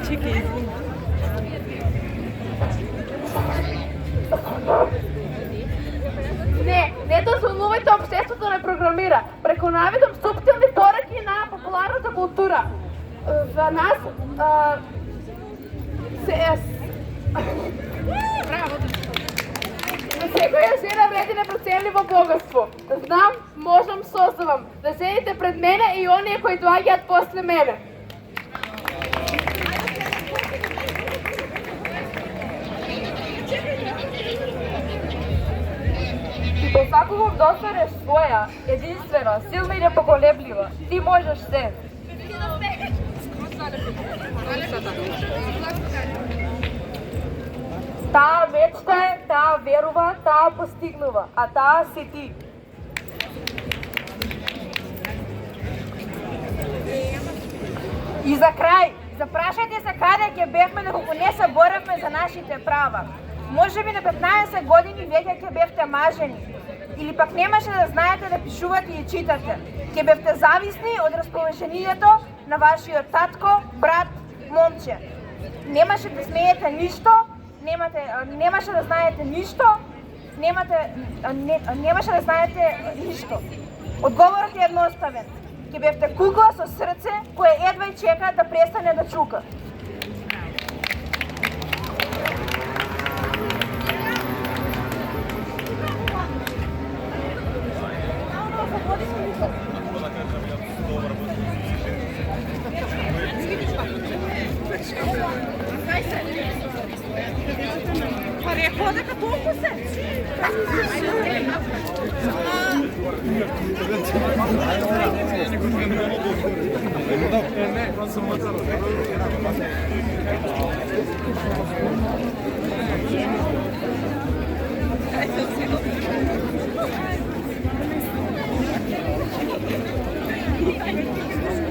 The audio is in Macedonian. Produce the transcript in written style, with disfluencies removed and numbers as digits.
Чекай, извини. Не дозволувајте општеството не програмира. Преку навидом суптилни пораки на популарната култура. За нас секоја жена вреди непроценливо богатство. Знам, можам, создавам. Да седите пред мене и оние кои доаѓаат после мене. Посакувам да останеш своја, единствена, силна и непоколеблива. Ти можеш се. Таа мечта е, таа верува, таа постигнува, а таа си ти. И за крај, запрашајте се каде ќе бевме доколку не се боревме за нашите права. Може би на 15 години веќе ќе бевте мажени, или пак немаше да знаете да пишувате и читате. Ќе бевте зависни од расположението на вашиот татко, брат, момче. Немаше да смеете ништо, немаше да знаете ништо, немаше да знаете ништо. Одговорот е едноставен. Ќе бевте кукла со срце кое едва и чека да престане да чука. Ходака толку се.